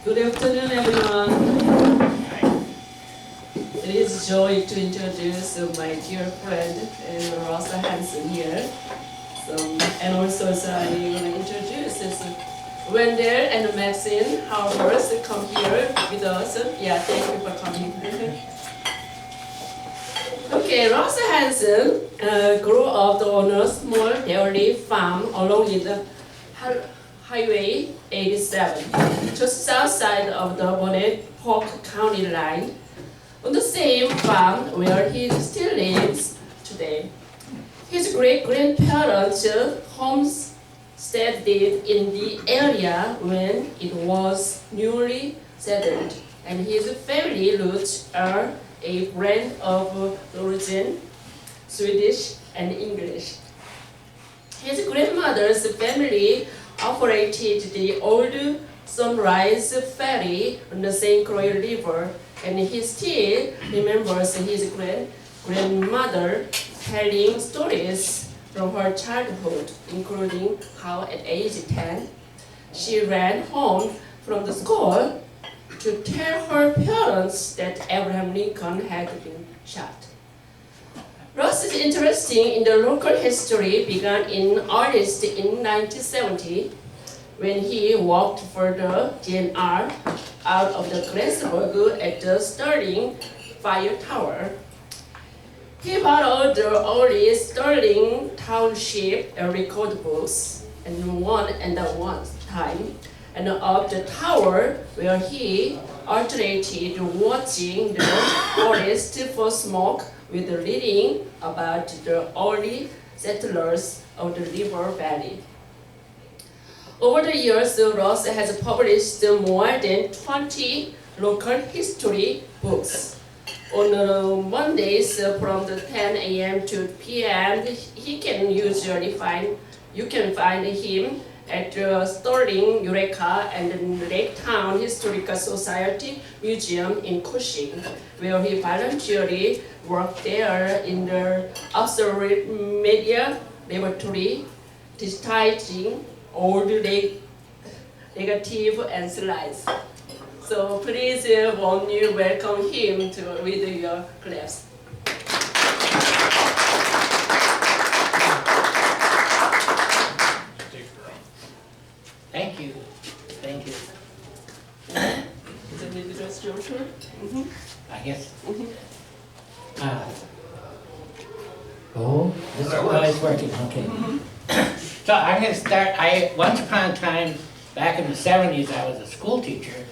Good afternoon, everyone. It is a joy to introduce my dear friend Russ Hanson here. And also, I want to introduce Wendell and Maxine Harvard come here with us. Yeah, thank you for coming. Okay, Russ Hanson grew up on a small dairy farm along the Highway 87, just south side of the Burnett County line, on the same farm where he still lives today. His great-grandparents homesteaded in the area when it was newly settled, and his family roots are a blend of Norwegian, Swedish, and English. His grandmother's family operated the old Sunrise Ferry on the St. Croix River, and he still remembers his grandmother telling stories from her childhood, including how at age 10, she ran home from the school to tell her parents that Abraham Lincoln had been shot. Russ's interest in the local history began in earnest in 1970 when he worked for the DNR out of the Grantsburg at the Sterling Fire Tower. He borrowed the early Sterling Township record books and one time, and of the tower where he alternated watching the forest for smoke with reading about the early settlers of the river valley. Over the years, Russ has published more than 20 local history books. On Mondays from the 10 a.m. to p.m., you can find him at the Sterling, Eureka, and the Lake Town Historical Society Museum in Cushing, where he voluntarily worked there in the observatory media laboratory, digitizing old negative and slides. So please warmly welcome him to with your claps. Thank you. Thank you. Is it your turn? Mm-hmm. I guess. Mm-hmm. This is always working. Okay. So I'm going to start. Once upon a time, back in the 70s, I was a school teacher.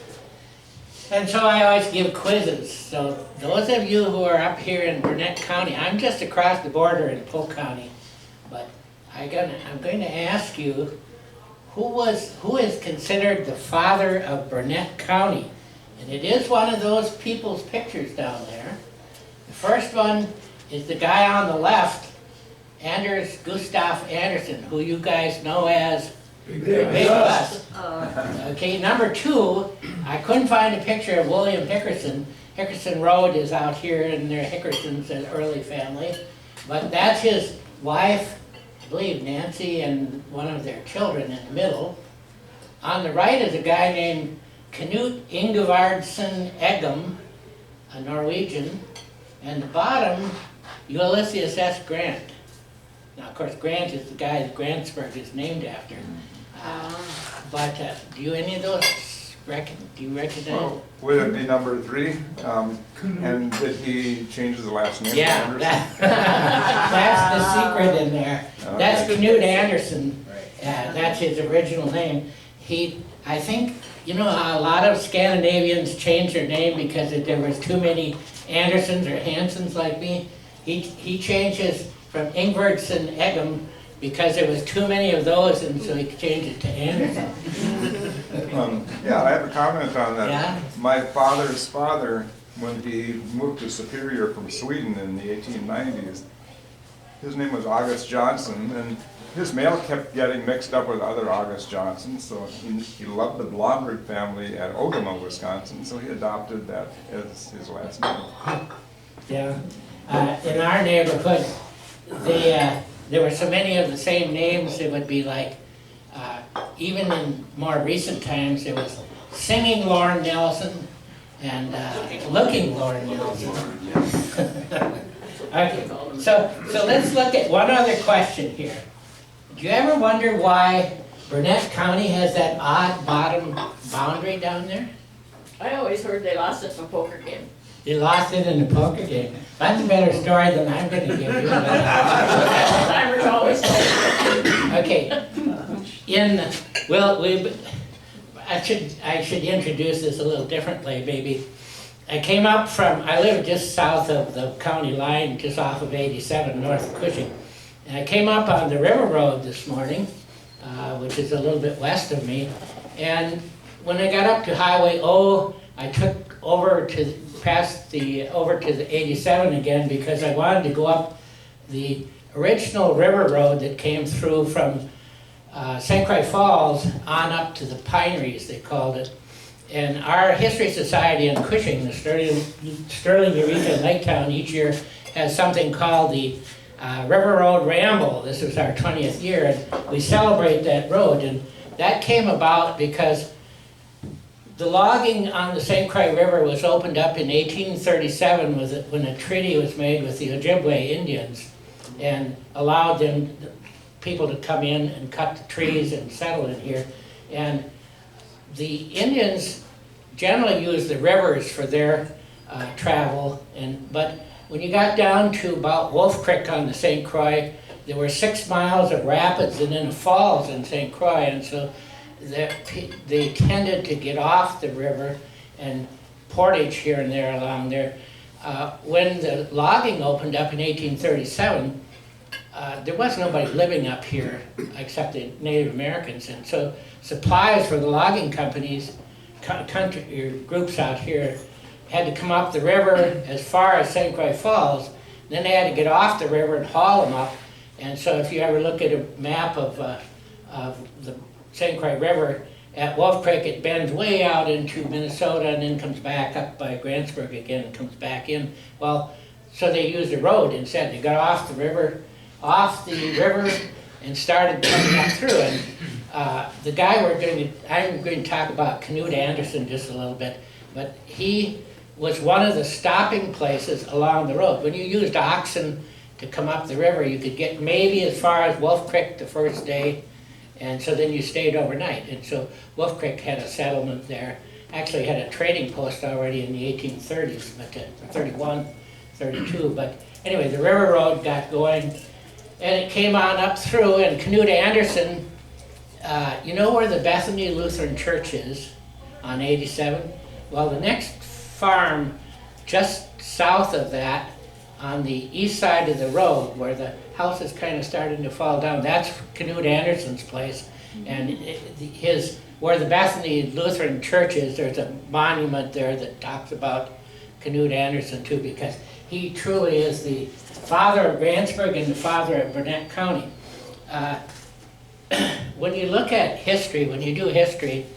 And so I always give quizzes. So those of you who are up here in Burnett County, I'm just across the border in Polk County, but I'm going to ask you, who is considered the father of Burnett County? And it is one of those people's pictures down there. The first one is the guy on the left, Anders Gustav Anderson, who you guys know as Big Bus. Okay, number 2, I couldn't find a picture of William Hickerson. Hickerson Road is out here, and they're Hickerson's an early family. But that's his wife, I believe Nancy, and one of their children in the middle. On the right is a guy named Canute Anderson, a Norwegian. And the bottom, Ulysses S. Grant. Now, of course, Grant is the guy that Grantsburg is named after. But do any of those do you recognize? Well, would it be number 3? And did he change his last name? Yeah, that's the secret in there. Okay. That's Canute Anderson. That's his original name. I think, you know how a lot of Scandinavians change their name because there was too many Andersons or Hansons like me. He changed his from Ingvardsson Eggum because there was too many of those, and so he changed it to Anderson. Yeah, I have a comment on that. Yeah? My father's father, when he moved to Superior from Sweden in the 1890s, his name was August Johnson, and his mail kept getting mixed up with other August Johnsons, so he loved the Blomberg family at Ogama, Wisconsin, so he adopted that as his last name. Yeah. In our neighborhood, there were so many of the same names, it would be like, even in more recent times, there was singing Lauren Nelson and looking Lauren Nelson. Okay, so let's look at one other question here. Do you ever wonder why Burnett County has that odd bottom boundary down there? I always heard they lost it in a poker game. They lost it in a poker game. That's a better story than I'm going to give you. Timers always told. Okay. I should introduce this a little differently, maybe. I live just south of the county line, just off of 87, north of Cushing. And I came up on the River Road this morning, which is a little bit west of me. And when I got up to Highway O, I took over to the 87 again because I wanted to go up the original river road that came through from St. Croix Falls on up to the Pineries, they called it. And our History Society in Cushing, the Sterling, Eureka, and Lake Town, each year has something called the River Road Ramble. This was our 20th year, and we celebrate that road. And that came about because the logging on the St. Croix River was opened up in 1837 when a treaty was made with the Ojibwe Indians and allowed people to come in and cut the trees and settle in here. And the Indians generally used the rivers for their travel, but when you got down to about Wolf Creek on the St. Croix, there were 6 miles of rapids and then a falls in St. Croix, and so they tended to get off the river and portage here and there along there. When the logging opened up in 1837, there was nobody living up here except the Native Americans, and so supplies for the logging companies, groups out here, had to come up the river as far as St. Croix Falls. Then they had to get off the river and haul them up. And so if you ever look at a map of the St. Croix River, at Wolf Creek it bends way out into Minnesota and then comes back up by Grantsburg again and comes back in. Well, so they used a road instead. They got off the river and started coming up through. And the guy I'm going to talk about Canute Anderson just a little bit, but he was one of the stopping places along the road. When you used oxen to come up the river, you could get maybe as far as Wolf Creek the first day, and so then you stayed overnight. And so Wolf Creek had a settlement there, actually had a trading post already in the 1830s, but 31, 32. But anyway, the river road got going, and it came on up through, and Canute Anderson, you know where the Bethany Lutheran Church is on 87? Well, the next farm just south of that, on the east side of the road, where the house is kind of starting to fall down, that's Canute Anderson's place. And where the Bethany Lutheran Church is, there's a monument there that talks about Canute Anderson too, because he truly is the father of Grantsburg and the father of Burnett County. When you look at history, when you do history,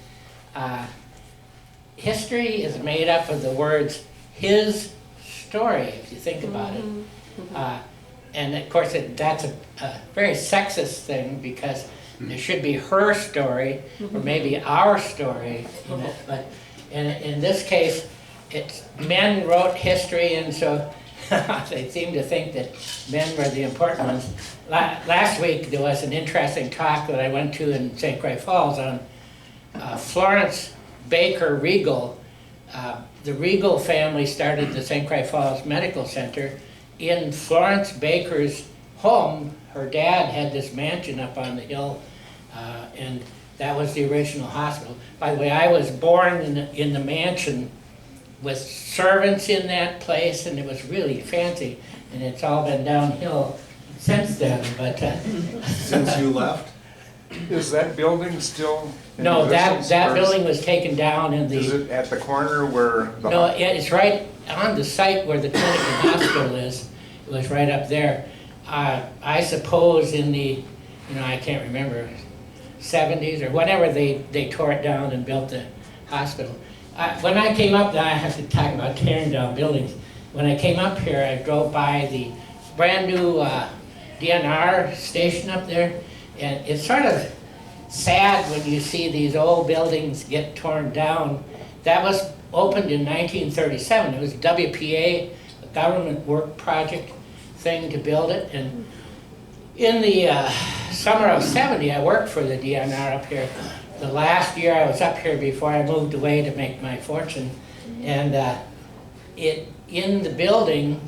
history is made up of the words his story, if you think about it. And of course that's a very sexist thing, because there should be her story or maybe our story in it. But in this case, it's men wrote history, and so they seem to think that men were the important ones. Last week there was an interesting talk that I went to in St. Croix Falls on Florence Baker Regal. The Regal family started the St. Croix Falls Medical Center. In Florence Baker's home, her dad had this mansion up on the hill, and that was the original hospital. By the way, I was born in the mansion with servants in that place, and it was really fancy, and it's all been downhill since then. But Since you left? Is that building still in no, existence, that or building was taken down in the... Is it at the corner where the... No, it's right on the site where the clinic and hospital is. It was right up there. I suppose in the, I can't remember, 70s or whenever they tore it down and built the hospital. When I came up, now I have to talk about tearing down buildings. When I came up here, I drove by the brand new DNR station up there, and it's sort of sad when you see these old buildings get torn down. That was opened in 1937. It was WPA, a government work project thing to build it. And in the summer of '70, I worked for the DNR up here. The last year I was up here before I moved away to make my fortune. And in the building,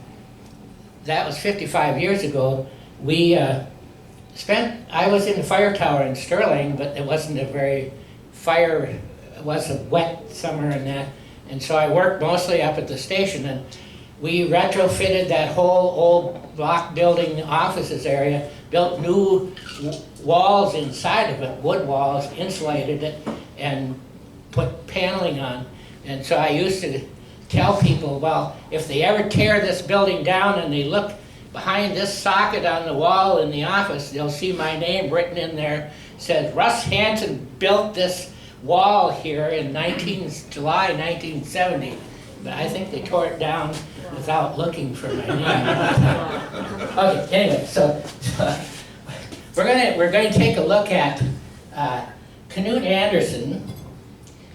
that was 55 years ago, we I was in the fire tower in Sterling, but it wasn't a very it was a wet summer and that. And so I worked mostly up at the station, and we retrofitted that whole old block building offices area, built new walls inside of it, wood walls, insulated it, and put paneling on. And so I used to tell people, well, if they ever tear this building down and they look behind this socket on the wall in the office, they'll see my name written in there. It says, Russ Hanson built this wall here in July 1970. But I think they tore it down without looking for my name. Okay, anyway, so we're going to take a look at Canute Anderson.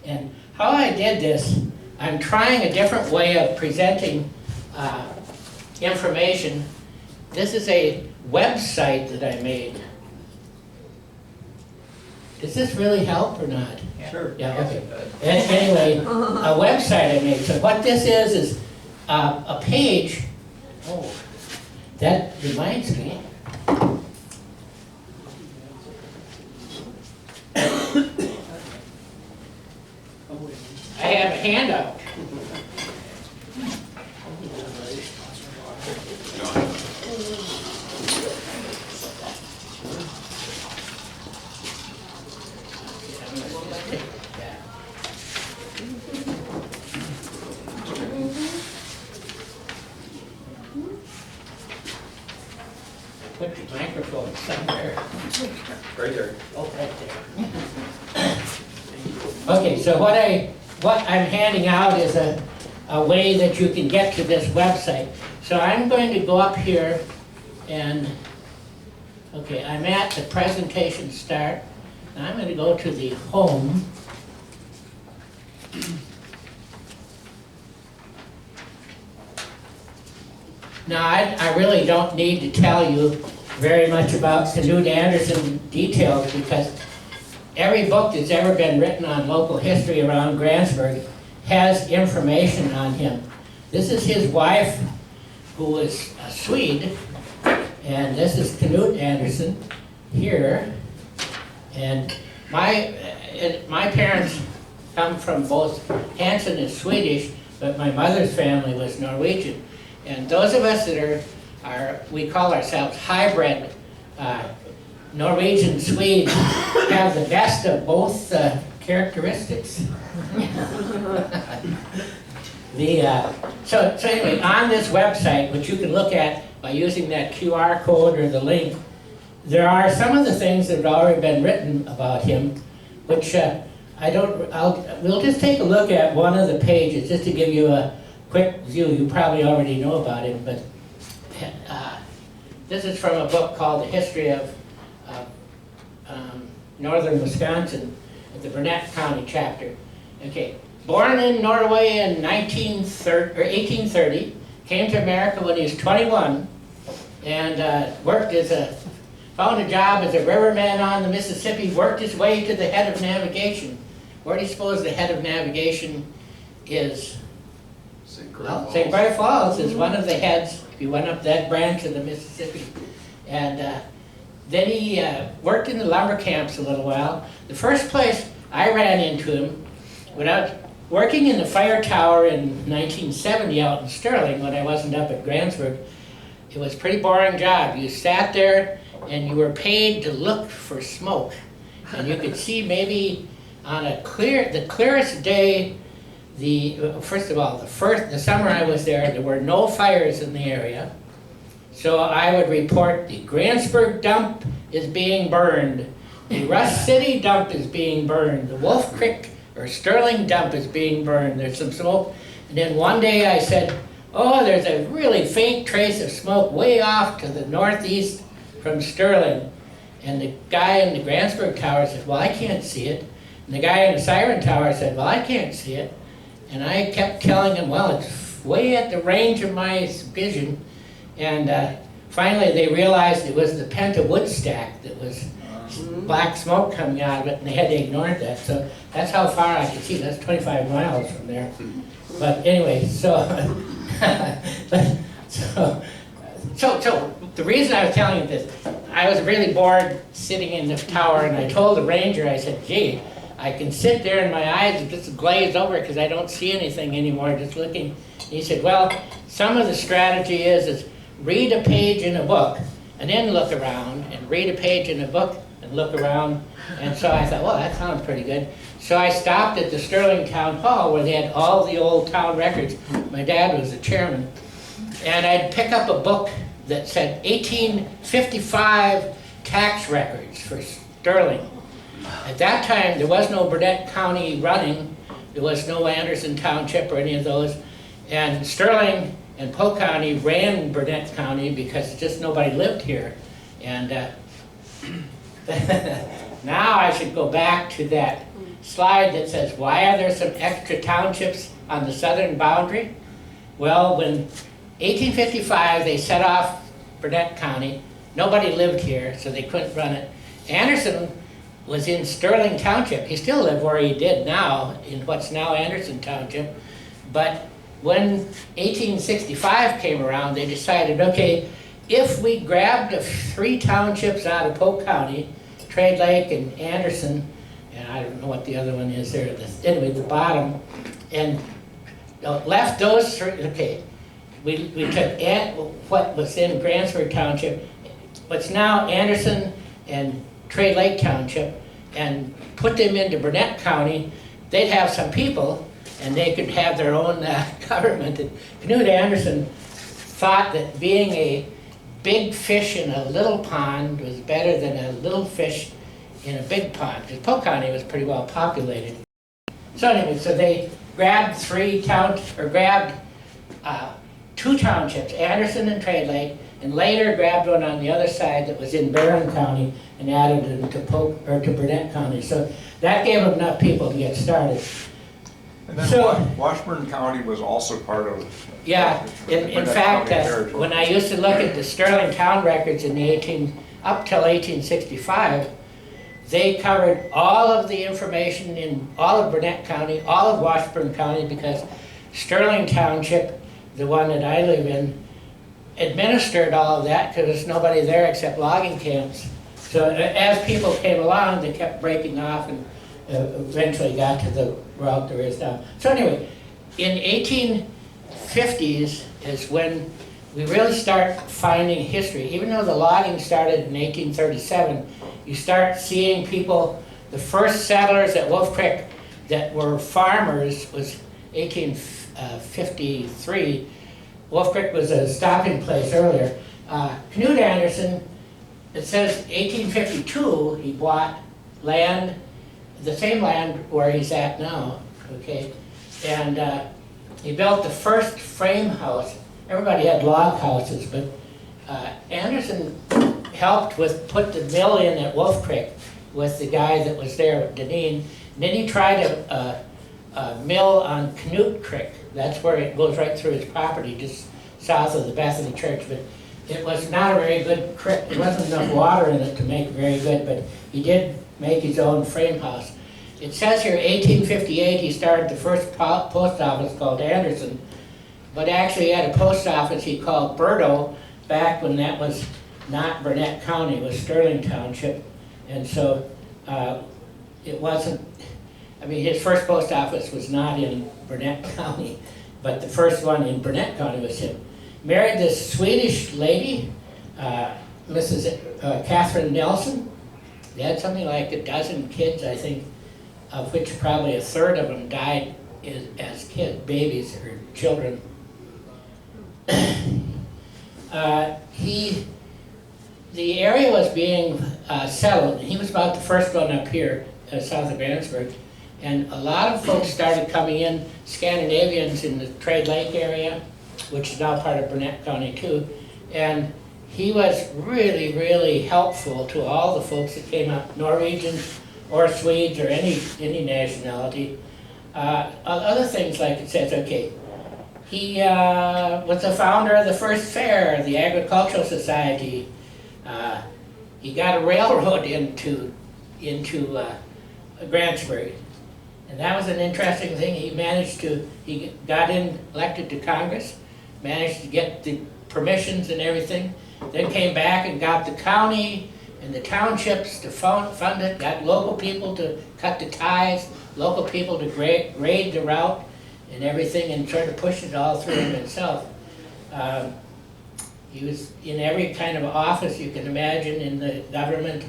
And how I did this, I'm trying a different way of presenting information. This is a website that I made. Does this really help or not? Sure. Yeah, okay. Anyway, a website I made. So what this is a page. Oh, that reminds me. I have a handout. Put the microphone somewhere. Right there. Oh, right there. Okay, so what I'm handing out is a way that you can get to this website. So I'm going to go up here and, okay, I'm at the presentation start. And I'm going to go to the home. Now, I really don't need to tell you very much about Canute Anderson details, because every book that's ever been written on local history around Grantsburg has information on him. This is his wife, who was a Swede, and this is Canute Anderson here. And my parents come from both, Hanson is Swedish, but my mother's family was Norwegian. And those of us that we call ourselves hybrid Norwegian Swedes have the best of both characteristics. So anyway, on this website, which you can look at by using that QR code or the link, there are some of the things that have already been written about him, which we'll just take a look at one of the pages just to give you a quick view. You probably already know about him, but this is from a book called The History of Northern Wisconsin at the Burnett County chapter. Okay, born in Norway in 1830, came to America when he was 21, and found a job as a riverman on the Mississippi, worked his way to the head of navigation. Where do you suppose the head of navigation is? St. Croix Falls is one of the heads. He went up that branch of the Mississippi. And then he worked in the lumber camps a little while. The first place I ran into him, when I was working in the fire tower in 1970 out in Sterling, when I wasn't up at Grantsburg, it was a pretty boring job. You sat there and you were paid to look for smoke. And you could see maybe on the clearest day, first of all, the summer I was there were no fires in the area. So I would report the Grantsburg dump is being burned, the Russ City dump is being burned, the Wolf Creek or Sterling dump is being burned, there's some smoke. And then one day I said, oh, there's a really faint trace of smoke way off to the northeast from Sterling. And the guy in the Grantsburg Tower said, well, I can't see it. And the guy in the Siren Tower said, well, I can't see it. And I kept telling him, well, it's way at the range of my vision. And finally they realized it was the Penta wood stack that was black smoke coming out of it, and they had to ignore that. So that's how far I could see. That's 25 miles from there. But anyway, so the reason I was telling you this, I was really bored sitting in the tower, and I told the ranger, I said, gee, I can sit there and my eyes just glaze over because I don't see anything anymore, just looking. He said, well, some of the strategy is read a page in a book and then look around, and read a page in a book and look around. And so I thought, well, that sounds pretty good. So I stopped at the Sterling Town Hall where they had all the old town records. My dad was the chairman. And I'd pick up a book that said 1855 tax records for Sterling. At that time, there was no Burnett County running. There was no Anderson Township or any of those. And Sterling and Polk County ran Burnett County because just nobody lived here. And now I should go back to that slide that says, why are there some extra townships on the southern boundary? Well, when 1855 they set off Burnett County, nobody lived here, so they couldn't run it. Anderson was in Sterling Township. He still lived where he did now, in what's now Anderson Township. But when 1865 came around, they decided, okay, if we grabbed the 3 townships out of Polk County, Trade Lake and Anderson, and I don't know what the other one is there, anyway, the bottom, and left those 3, okay, we took what was in Grantsburg Township, what's now Anderson and Trade Lake Township, and put them into Burnett County. They'd have some people, and they could have their own government. And Canute Anderson thought that being a big fish in a little pond was better than a little fish in a big pond, because Polk County was pretty well populated. So anyway, so they grabbed 2 townships, Anderson and Trade Lake, and later grabbed one on the other side that was in Barron County and added it to Burnett County. So that gave them enough people to get started. And then So, Washburn County was also part of. yeah, in fact, when I used to look at the Sterling town records in the up till 1865, they covered all of the information in all of Burnett County, all of Washburn County, because Sterling Township, the one that I live in, administered all of that because there's nobody there except logging camps. So as people came along, they kept breaking off and eventually got to the route there is now. So anyway, in 1850s is when we really start finding history. Even though the logging started in 1837, you start seeing people, the first settlers at Wolf Creek that were farmers was 1853. Wolf Creek was a stopping place earlier. Canute Anderson, it says 1852, he bought land, the same land where he's at now, okay? And he built the first frame house. Everybody had log houses, but Anderson helped put the mill in at Wolf Creek with the guy that was there, Deneen. And then he tried a mill on Canute Creek. That's where it goes right through his property, just south of the Bethany Church. But it was not a very good creek. There wasn't enough water in it to make it very good, but he did make his own frame house. It says here 1858 he started the first post office called Anderson, but actually he had a post office he called Berto back when that was not Burnett County, it was Sterling Township. And so it wasn't, I mean, his first post office was not in Burnett County, but the first one in Burnett County was him. Married this Swedish lady, Mrs. Catherine Nelson. They had something like a dozen kids, I think, of which probably a third of them died as kids, babies or children. The area was being settled. He was about the first one up here, south of Grantsburg. And a lot of folks started coming in, Scandinavians in the Trade Lake area, which is now part of Burnett County too. And he was really, really helpful to all the folks that came up, Norwegians or Swedes or any nationality. Other things like it says, okay, he was the founder of the first fair, the Agricultural Society. He got a railroad into Grantsburg. And that was an interesting thing. He got elected to Congress, managed to get the permissions and everything, then came back and got the county and the townships to fund it, got local people to cut the ties, local people to grade the route and everything, and sort of pushed it all through himself. He was in every kind of office you can imagine in the government.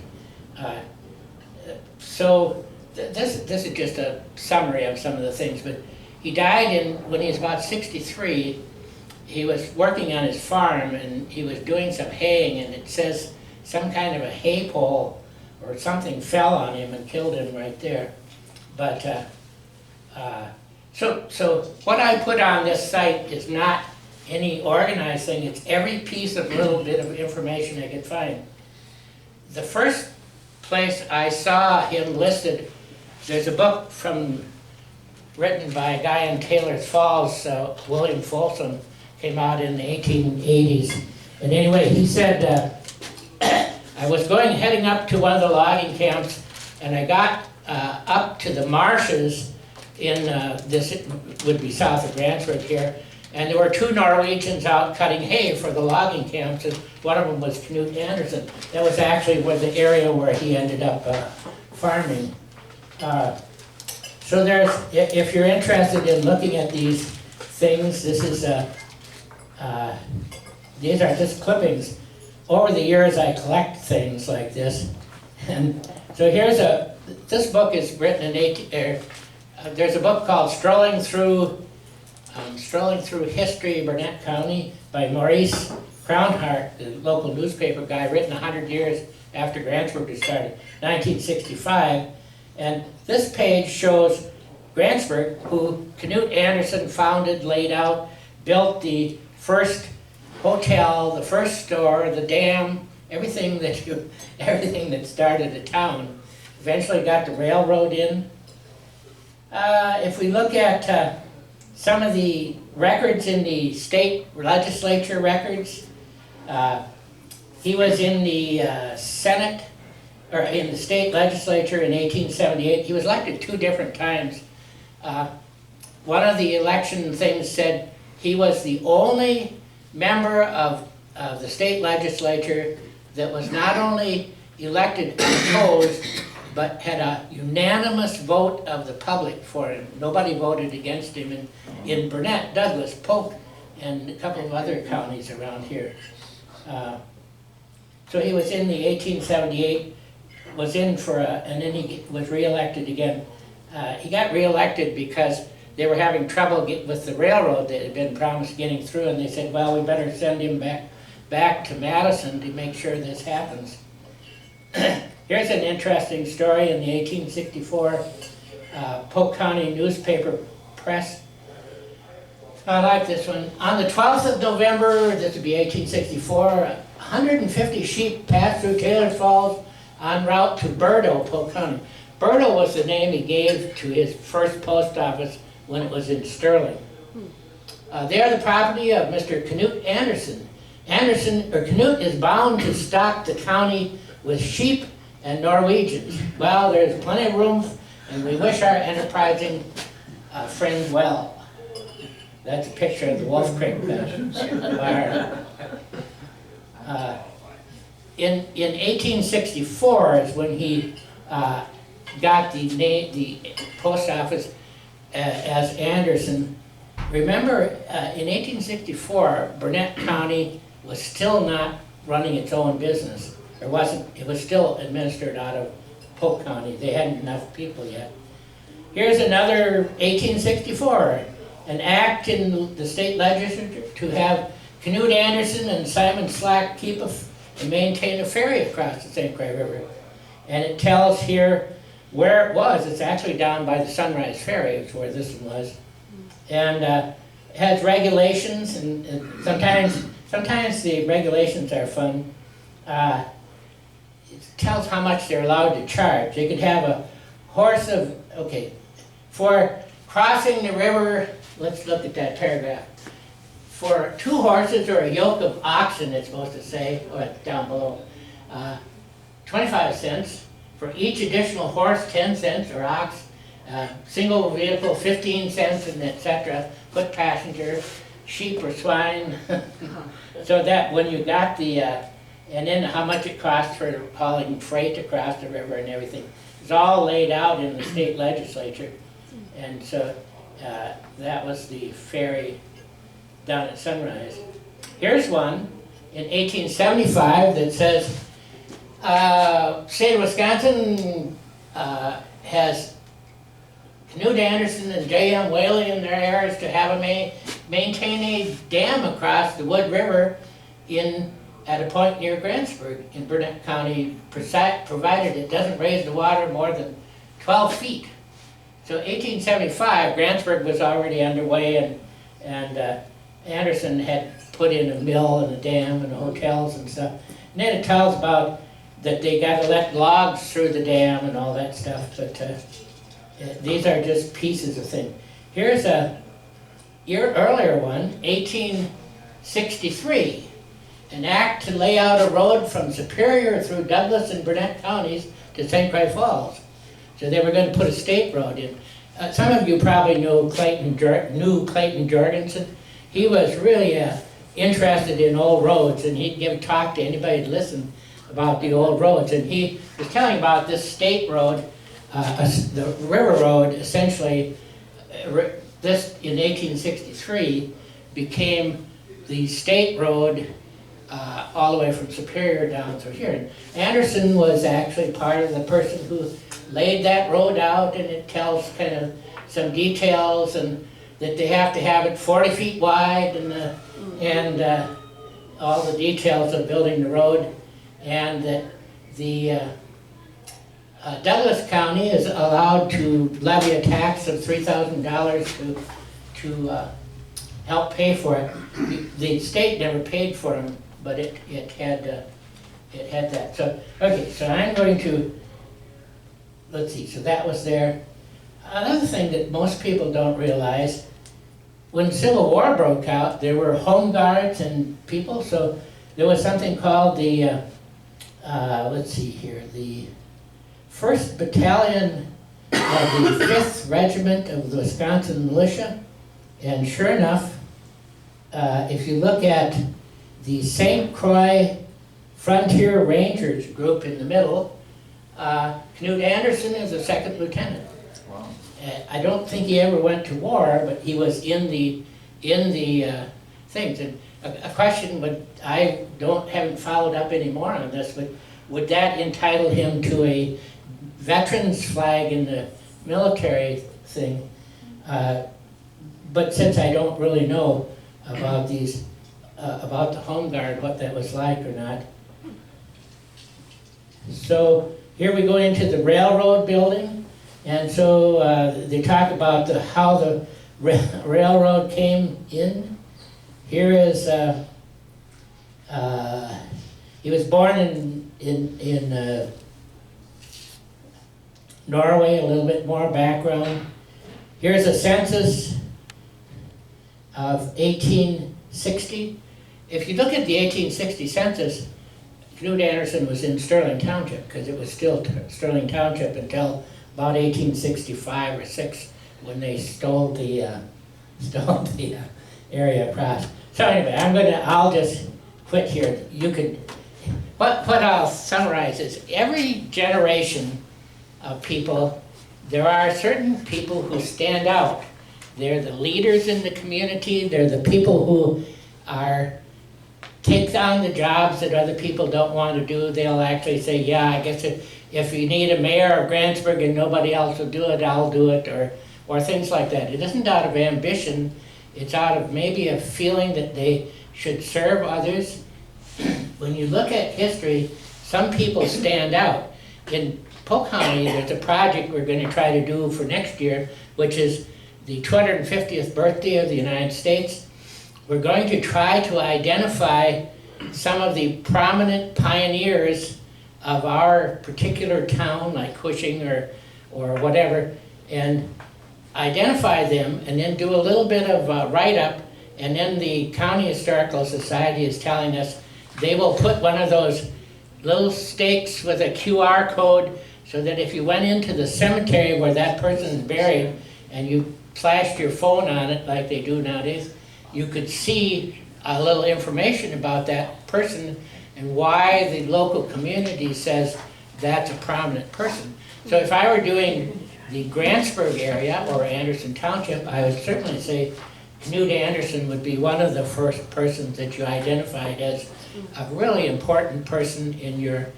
This is just a summary of some of the things, but he died when he was about 63. He was working on his farm and he was doing some haying, and it says some kind of a hay pole or something fell on him and killed him right there. But so what I put on this site is not any organized thing. It's every piece of little bit of information I could find. The first place I saw him listed, there's a book written by a guy in Taylor's Falls, William Folsom, came out in the 1880s. And anyway, he said, I was heading up to one of the logging camps, and I got up to the marshes in, this would be south of Grantsburg here, and there were two Norwegians out cutting hay for the logging camps, and one of them was Canute Anderson. That was actually the area where he ended up farming. So if you're interested in looking at these things, these are just clippings. Over the years I collect things like this. And so this book is written in there's a book called Strolling Through History, Burnett County, by Maurice Crownhart, the local newspaper guy, written 100 years after Grantsburg was started, 1965. And this page shows Grantsburg, who Canute Anderson founded, laid out, built the first hotel, the first store, the dam, everything that started a town. Eventually got the railroad in. If we look at some of the records in the state legislature records, he was in the Senate, or in the state legislature in 1878. He was elected 2 different times. One of the election things said he was the only member of the state legislature that was not only elected unopposed, but had a unanimous vote of the public for him. Nobody voted against him in Burnett, Douglas, Polk, and a couple of other counties around here. So he was in the 1878, was in for and then he was reelected again. He got reelected because they were having trouble with the railroad that had been promised getting through, and they said, well, we better send him back to Madison to make sure this happens. Here's an interesting story in the 1864 Polk County newspaper press. I like this one. On the 12th of November, this would be 1864, 150 sheep passed through Taylor Falls en route to Burdo, Polk County. Burdo was the name he gave to his first post office when it was in Sterling. They are the property of Mr. Canute Anderson. Canute is bound to stock the county with sheep and Norwegians. Well, there's plenty of room, and we wish our enterprising friend well. That's a picture of the Wolf Creek fire. In 1864 is when he got the post office as Anderson. Remember, in 1864, Burnett County was still not running its own business. It was still administered out of Polk County. They hadn't enough people yet. Here's another 1864, an act in the state legislature to have Canute Anderson and Simon Slack keep and maintain a ferry across the St. Croix River. And it tells here where it was. It's actually down by the Sunrise Ferry, is where this one was. And has regulations, and sometimes sometimes the regulations are fun. It tells how much they're allowed to charge. They could have a horse of, okay, for crossing the river, let's look at that paragraph. For 2 horses or a yoke of oxen, it's supposed to say, or down below, 25 cents. For each additional horse, 10 cents, or ox, single vehicle, 15 cents, and etc. Foot passenger, sheep or swine. So that when you got the, and then how much it costs for hauling freight across the river and everything. It's all laid out in the state legislature. And so that was the ferry down at Sunrise. Here's one in 1875 that says, state of Wisconsin has Canute Anderson and J.M. Whaley and their heirs to have maintain a dam across the Wood River at a point near Grantsburg in Burnett County, provided it doesn't raise the water more than 12 feet. So 1875, Grantsburg was already underway, and Anderson had put in a mill and a dam and hotels and stuff. And then it tells about that they got to let logs through the dam and all that stuff, but these are just pieces of things. Here's a year earlier one, 1863, an act to lay out a road from Superior through Douglas and Burnett counties to St. Croix Falls. So they were going to put a state road in. Some of you probably knew Clayton Jorgensen. He was really interested in old roads, and he'd give a talk to anybody to listen about the old roads. And he was telling about this state road, the river road, essentially, this in 1863 became the state road all the way from Superior down through here. And Anderson was actually part of the person who laid that road out, and it tells kind of some details, and that they have to have it 40 feet wide, and all the details of building the road, and that the Douglas County is allowed to levy a tax of $3,000 to help pay for it. The state never paid for them, but it had that. So okay, so I'm going to, let's see. So that was there. Another thing that most people don't realize: when the Civil War broke out, there were home guards and people. So there was something called the let's see here, the 1st Battalion of the 5th Regiment of the Wisconsin Militia. And sure enough, if you look at the St. Croix Frontier Rangers group in the middle, Canute Anderson is a 2nd lieutenant. Wow. I don't think he ever went to war, but he was in the things. And a question, but I haven't followed up any more on this, but would that entitle him to a veterans flag in the military thing? But since I don't really know about these, about the home guard, what that was like or not. So here we go into the railroad building, and so they talk about how the railroad came in. Here is he was born in Norway. A little bit more background. Here's a census of 1860. If you look at the 1860 census, Canute Anderson was in Sterling Township, because it was still Sterling Township until about 1865 or 6, when they stole the area across. So anyway, I'll just quit here. You could, what I'll summarize is every generation of people, there are certain people who stand out. They're the leaders in the community. They're the people who take on the jobs that other people don't want to do. They'll actually say, yeah, I guess if you need a mayor of Grantsburg and nobody else will do it, I'll do it, or things like that. It isn't out of ambition. It's out of maybe a feeling that they should serve others. When you look at history, some people stand out. In Polk County, there's a project we're going to try to do for next year, which is the 250th birthday of the United States. we're going to try to identify some of the prominent pioneers of our particular town, like Cushing or whatever, and identify them and then do a little bit of a write-up, and then the County Historical Society is telling us they will put one of those little stakes with a QR code so that if you went into the cemetery where that person is buried and you flashed your phone on it like they do nowadays, you could see a little information about that person and why the local community says that's a prominent person. So if I were doing the Grantsburg area or Anderson Township, I would certainly say Canute Anderson would be one of the first persons that you identified as a really important person in your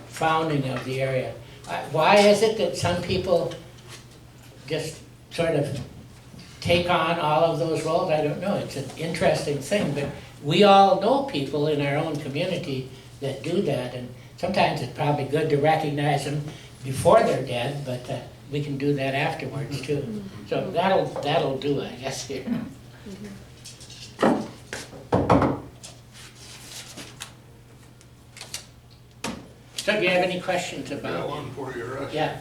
founding of the area. Why is it that some people just sort of take on all of those roles? I don't know. It's an interesting thing, but we all know people in our own community that do that, and sometimes it's probably good to recognize them before they're dead, but we can do that afterwards too. So that'll do, I guess, here. So do you have any questions Got about? one for you, Russ. Yeah.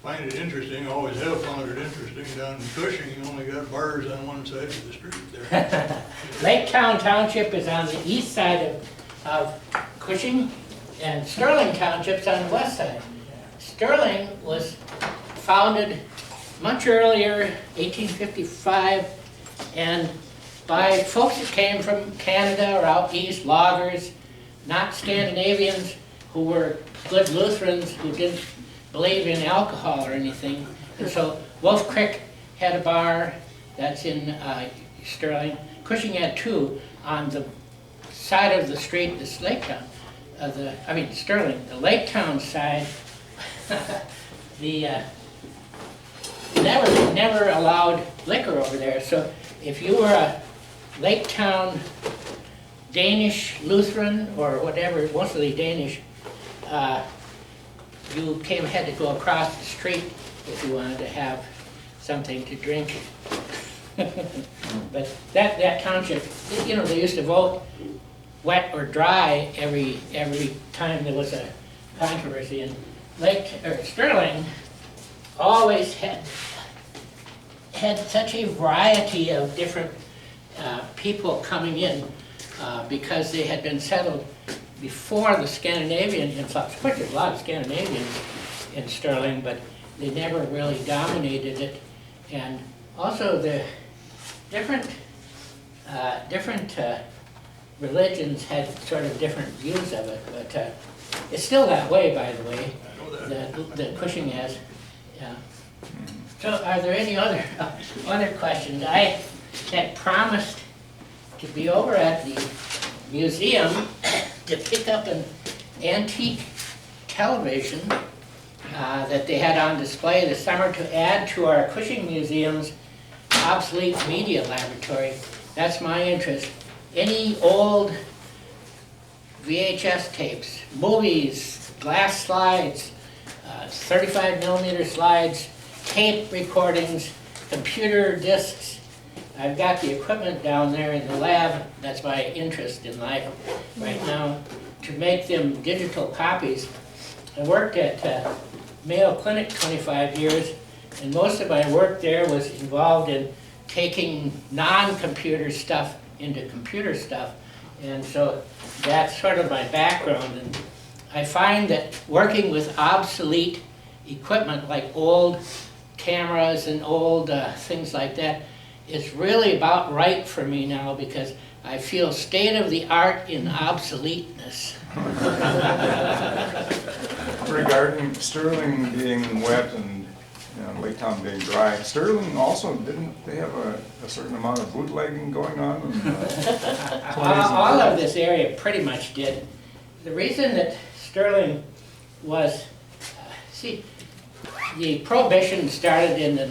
Find it interesting, always have found it interesting, down in Cushing, you only got bars on one side of the street there. Lake Township is on the east side of Cushing, and Sterling Township's on the west side. Sterling was founded much earlier, 1855, and by folks that came from Canada or out east, loggers, not Scandinavians, who were good Lutherans who didn't believe in alcohol or anything. And so Wolf Creek had a bar that's in Sterling. Cushing had two on the side of the street, this Laketown. Sterling, the Laketown side, never allowed liquor over there. So if you were a Laketown Danish Lutheran or whatever, mostly Danish, you had to go across the street if you wanted to have something to drink. But that township, they used to vote wet or dry every time there was a controversy. And Sterling always had such a variety of different people coming in because they had been settled before the Scandinavian influx. Of course, there's a lot of Scandinavians in Sterling, but they never really dominated it. And also the different religions had sort of different views of it, but it's still that way, by the way, that Cushing has. Yeah. So are there any other questions? I had promised to be over at the museum to pick up an antique television that they had on display this summer to add to our Cushing Museum's obsolete media laboratory. That's my interest. Any old VHS tapes, movies, glass slides, 35mm slides, tape recordings, computer discs. I've got the equipment down there in the lab. That's my interest in life right now, to make them digital copies. I worked at Mayo Clinic 25 years, and most of my work there was involved in taking non-computer stuff into computer stuff. And so that's sort of my background. And I find that working with obsolete equipment like old cameras and old things like that is really about right for me now, because I feel state-of-the-art in obsoleteness. Regarding Sterling being wet and Laketown being dry, Sterling also, didn't they have a certain amount of bootlegging going on? In the 20s and All of this area pretty much did. The reason that Sterling was, the Prohibition started in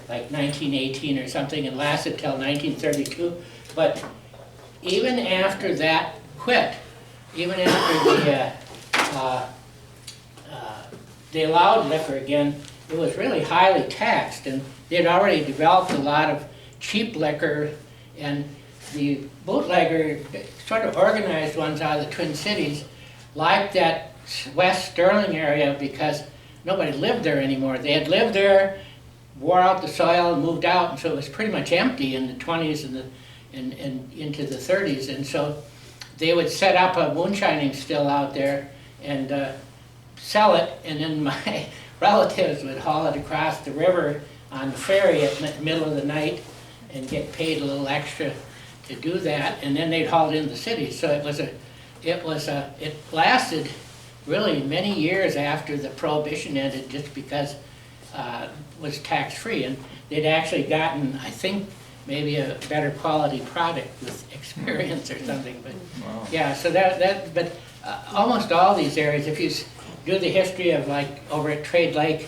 like 1918 or something and lasted till 1932, but even after that quit, even after they allowed liquor again, it was really highly taxed, and they'd already developed a lot of cheap liquor, and the bootlegger sort of organized ones out of the Twin Cities liked that West Sterling area because nobody lived there anymore. They had lived there, wore out the soil, and moved out, and so it was pretty much empty in the 20s and into the 30s. And so they would set up a moonshining still out there and sell it, and then my relatives would haul it across the river on the ferry at the middle of the night and get paid a little extra to do that, and then they'd haul it in the city. So it lasted really many years after the Prohibition ended, just because it was tax-free, and they'd actually gotten, I think, maybe a better quality product with experience or something. But Wow. yeah, so but almost all these areas, if you do the history of, like, over at Trade Lake,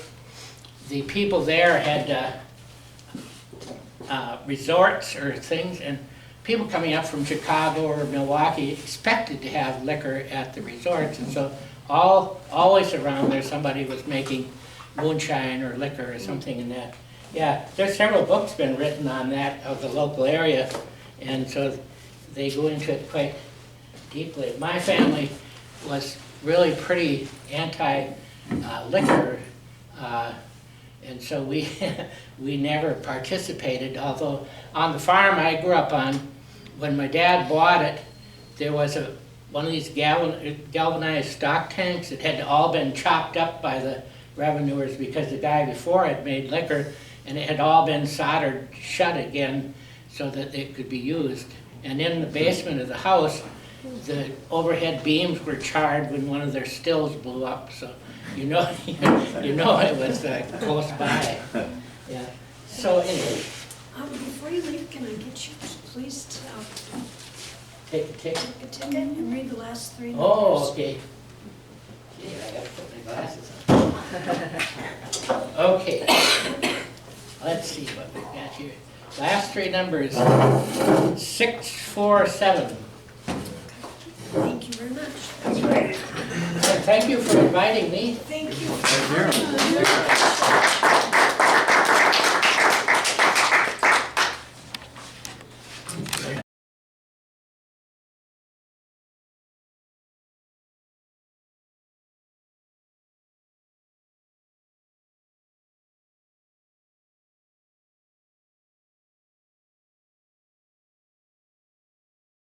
the people there had resorts or things, and people coming up from Chicago or Milwaukee expected to have liquor at the resorts, and so always around there somebody was making moonshine or liquor or something in that. Yeah, there's several books been written on that of the local area, and so they go into it quite deeply. My family was really pretty anti-liquor, and so we we never participated, although on the farm I grew up on, when my dad bought it, there was one of these galvanized stock tanks that had all been chopped up by the revenuers because the guy before it made liquor, and it had all been soldered shut again so that it could be used. And in the basement of the house, the overhead beams were charred when one of their stills blew up, so you know it was close by. Yeah. So anyway. Before you leave, can I get you please to Take a ticket. take a ticket and read the last three numbers? Oh, okay. Yeah, I gotta put my glasses on. Okay. Let's see what we've got here. Last three numbers, 647. Thank you very much. That's right. And thank you for inviting me. Thank you. Thank you.